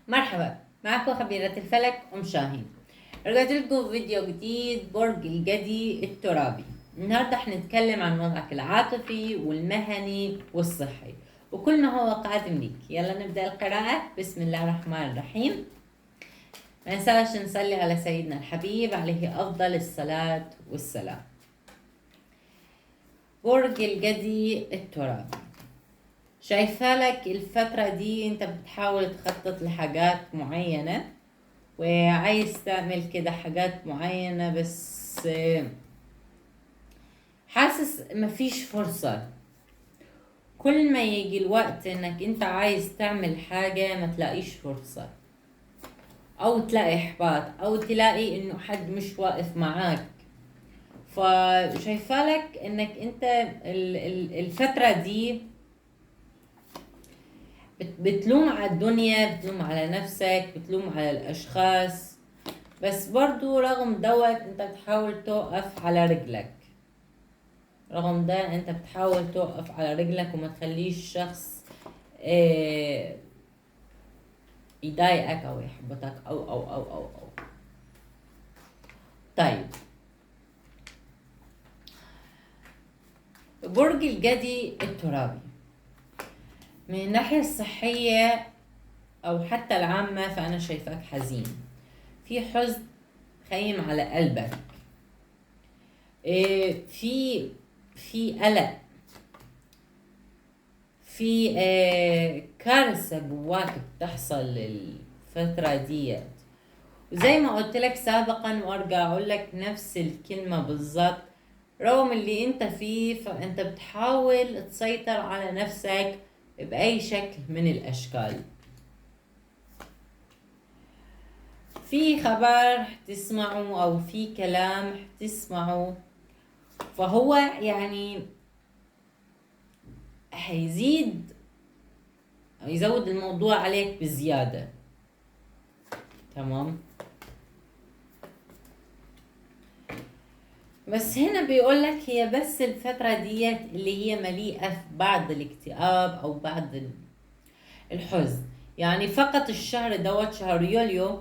مرحبا، معكم خبيرة الفلك أم شاهين. رجعت لكم فيديو جديد، برج الجدي الترابي. النهاردة حنتكلم عن وضعك العاطفي والمهني والصحي وكل ما هو قادم ليك. يلا نبدأ القراءة. بسم الله الرحمن الرحيم. ما ننساش نصلي على سيدنا الحبيب عليه أفضل الصلاة والسلام. برج الجدي الترابي، شايفة لك الفترة دي انت بتحاول تخطط لحاجات معينة وعايز تعمل كده حاجات معينة، بس حاسس مفيش فرصة. كل ما يجي الوقت انك انت عايز تعمل حاجة ما تلاقيش فرصة، او تلاقي احباط، او تلاقي انه حد مش واقف معاك. فشايفة لك انك انت الفترة دي بتلوم على الدنيا، بتلوم على نفسك، بتلوم على الاشخاص، بس برضو رغم دوت انت بتحاول توقف على رجلك. رغم ده انت بتحاول توقف على رجلك وما تخليش شخص يضايقك او يحبطك او. طيب، برج الجدي الترابي من الناحية الصحية او حتى العامة فانا شايفاك حزين، في حزن خيم على قلبك، في قلق، في كارثة جواك بتحصل الفترة ديت. وزي ما قلت لك سابقا وارجع اقول لك نفس الكلمة بالظبط، رغم اللي انت فيه فانت بتحاول تسيطر على نفسك بأي شكل من الاشكال. في خبر تسمعه او في كلام تسمعه، فهو يعني يزود الموضوع عليك بزيادة. تمام، بس هنا بيقولك هي بس الفترة ديت اللي هي مليئة في بعض الاكتئاب أو بعض الحزن. يعني فقط الشهر دوت شهر يوليو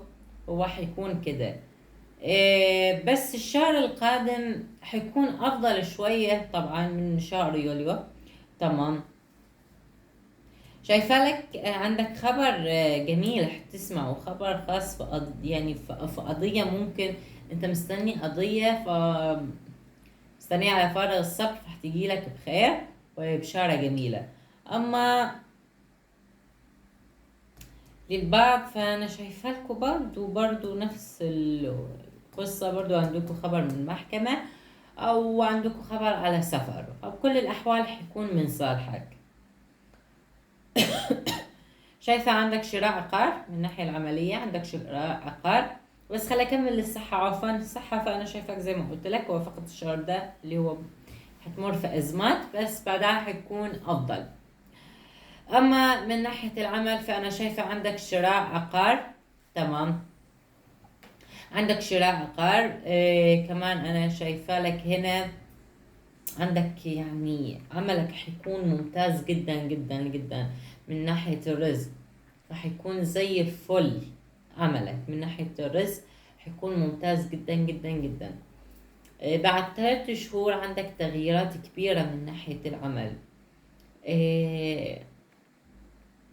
هو حيكون كده، بس الشهر القادم حيكون أفضل شوية طبعا من شهر يوليو. تمام، شايفة لك عندك خبر جميل حتسمعه، خبر خاص في يعني في قضية. ممكن انت مستني قضية مستنية على فارغ الصبر، فهتجي لك بخير وبشارة جميلة. اما للبعض فانا شايفة لكم برضو نفس القصة، برضو عندكم خبر من محكمة او عندكم خبر على سفر، او كل الاحوال حيكون من صالحك. شايفة عندك شراء عقار من الناحية العملية، عندك شراء عقار. بس خلي أكمل الصحة. عفوا الصحة، فأنا شايفك زي ما قلت لك هو فقط الشهر ده اللي هو حتمر في أزمات، بس بعدها حيكون أفضل. أما من ناحية العمل فأنا شايفة عندك شراء عقار. تمام، عندك شراء عقار. كمان أنا شايفة لك هنا عندك يعني عملك حيكون ممتاز جدا جدا جدا. من ناحية الرزق راح يكون زي الفل. عملك من ناحية الرزق حيكون ممتاز جدا جدا جدا. بعد 3 شهور عندك تغييرات كبيرة من ناحية العمل.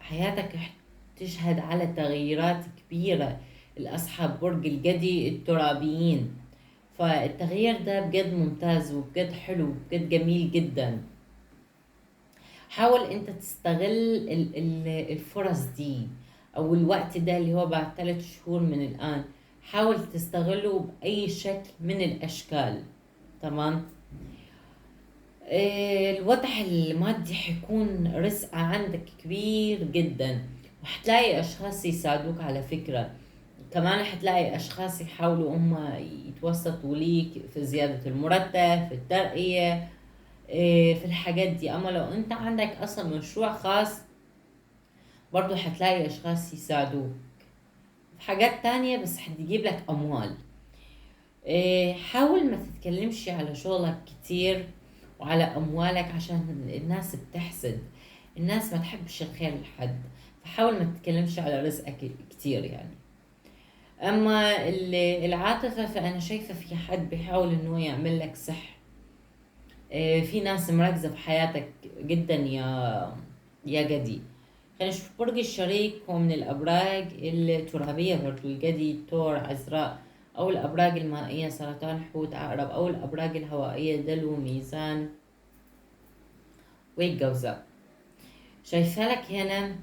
حياتك رح تشهد على تغييرات كبيرة لأصحاب برج الجدي الترابيين. فالتغيير ده بجد ممتاز وبجد حلو وبجد جميل جدا. حاول انت تستغل الفرص دي او الوقت ده اللي هو بعد 3 شهور من الان. حاول تستغله بأي شكل من الاشكال. تمام، الوضع المادي حيكون رزق عندك كبير جدا، وحتلاقي اشخاص يساعدوك على فكرة. كمان حتلاقي اشخاص يحاولوا هم يتوسطوا ليك في زيادة المرتب، في الترقية، في الحاجات دي. اما لو انت عندك اصلا مشروع خاص برضو حتلاقي اشخاص يساعدوك في حاجات تانية، بس حتجيب لك اموال. حاول ما تتكلمش على شغلك كتير وعلى اموالك، عشان الناس بتحسد. الناس ما تحبش الخير لحد، فحاول ما تتكلمش على رزقك كتير يعني. اما العاطفة فانا شايفة في حد بيحاول انه يعمل لك سحر. في ناس مركزة في حياتك جدا يا جدي. خلينا نشوف برج الشريك. هو من الأبراج الترابية برضو، الجدي، تور، عذراء، أو الأبراج المائية، سرطان، حوت، عقرب، أو الأبراج الهوائية، دلو، ميزان، والجوزاء. شايفة لك هنا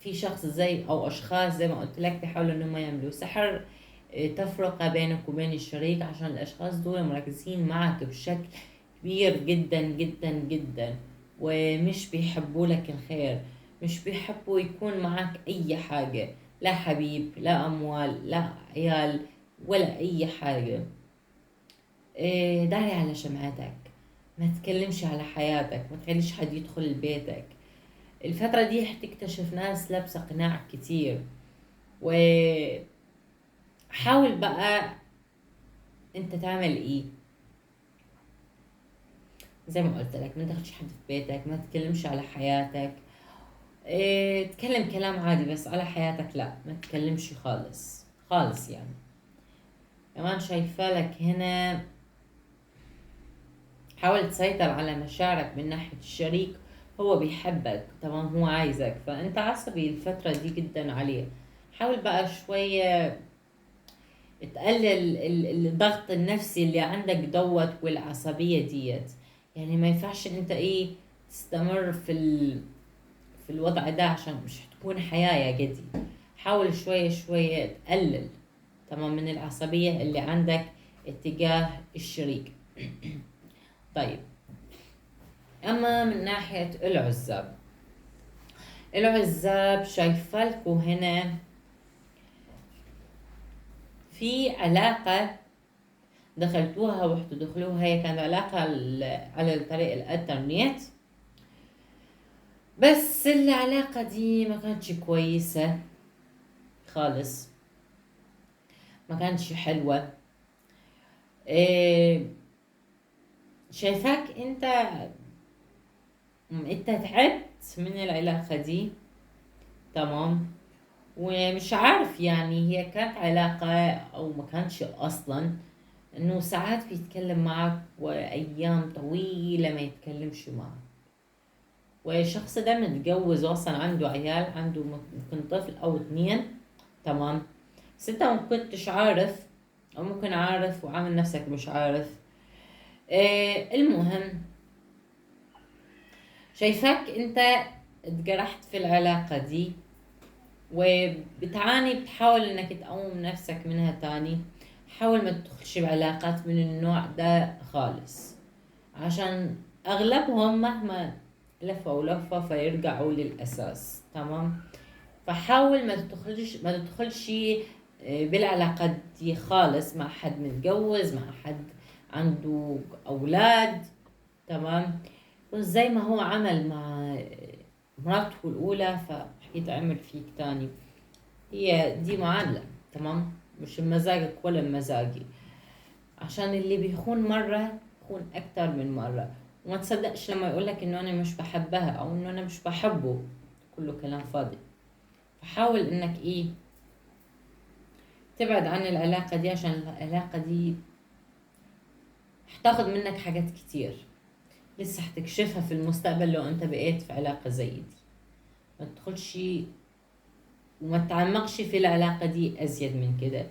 في شخص زي أو أشخاص زي ما قلت لك بيحاولوا إنهم يعملوا سحر، تفرقة بينك وبين الشريك، عشان الأشخاص دول مركزين معك بشكل كبير جدا جدا جدا، ومش بيحبوا لك الخير، مش بيحبوا يكون معك أي حاجة، لا حبيب، لا أموال، لا عيال، ولا أي حاجة. داري على شمعتك، ما تتكلمش على حياتك، ما تخليش حد يدخل بيتك. الفترة دي حتكتشف ناس لابسة قناع كتير، وحاول بقى انت تعمل ايه. زي ما قلت لك، ما تاخدش حد في بيتك، ما تتكلمش على حياتك. تكلم كلام عادي، بس على حياتك لا، ما تتكلمش خالص خالص يعني. كمان شايفة لك هنا حاول تسيطر على مشاعرك من ناحية الشريك. هو بيحبك تمام، هو عايزك، فانت عصبي الفترة دي جدا عليه. حاول بقى شوية تقلل الضغط النفسي اللي عندك دوت والعصبية ديت. يعني ما ينفعش انت تستمر في الوضع ده، عشان مش هتكون حياة يا جدي. حاول شوية شوية تقلل تمام من العصبية اللي عندك اتجاه الشريك. طيب، اما من ناحية العزاب، العزاب شايفة لكم هنا في علاقة دخلتوها وحتدخلوها. هي كانت علاقة على طريق الانترنت، بس العلاقة دي ما كانتش كويسة خالص، ما كانتش حلوة. إيه، شايفاك انت تعبت من العلاقة دي تمام، ومش عارف يعني هي كانت علاقة او ما كانش اصلا. انه ساعات بيتكلم معك وايام طويلة ما يتكلمش معك، والشخص ده متجوز واصلا عنده عيال، عنده ممكن طفل او اتنين تمام. بس انت ما كنتش عارف، او ممكن عارف وعامل نفسك مش عارف. المهم، شايفاك انت اتجرحت في العلاقة دي، وبتعاني، بتحاول انك تقوم نفسك منها تاني. حاول ما تدخلش بعلاقات من النوع ده خالص، عشان اغلبهم مهما لفوا لفة فيرجعوا للاساس تمام. فحاول ما تدخلش بالعلاقات دي خالص مع حد متجوز، مع حد عنده اولاد تمام. زي ما هو عمل مع مراته الأولى فحيتعمل فيك تاني. هي دي معاملة تمام، مش مزاجك ولا مزاجي، عشان اللي بيخون مرة يخون أكتر من مرة. وما تصدقش لما يقولك إنه أنا مش بحبها أو إنه أنا مش بحبه، كله كلام فاضي. فحاول إنك تبعد عن العلاقة دي، عشان العلاقة دي هتاخد منك حاجات كتير لسه هتكشفها في المستقبل لو انت بقيت في علاقة زي دي. ما تدخلش وما تعمقش في العلاقة دي أزيد من كده.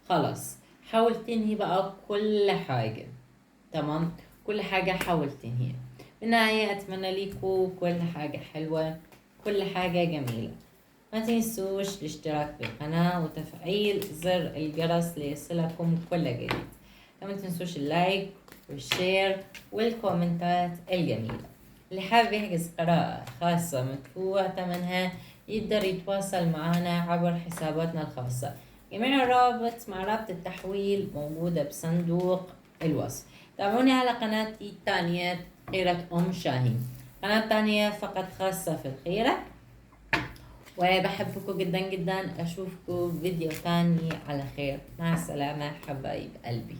خلاص، حاول تنهي بقى كل حاجة تمام. كل حاجة حاول تنهيها. بالنهاية أتمنى لكم كل حاجة حلوة، كل حاجة جميلة. ما تنسوش الاشتراك بالقناة وتفعيل زر الجرس ليصلكم كل جديد. ما تنسوش اللايك والشير والكومنتات الجميلة. اللي حابب يحجز قراءة خاصة مدفوع ثمنها يقدر يتواصل معنا عبر حساباتنا الخاصة. جميع الرابط مع رابط التحويل موجودة بصندوق الوصف. تابعوني على قناتي الثانية خيرة أم شاهين، قناة تانية فقط خاصة في الخيرة. وبحبكم جدا جدا، أشوفكم فيديو تاني على خير. مع السلامة حبايب قلبي.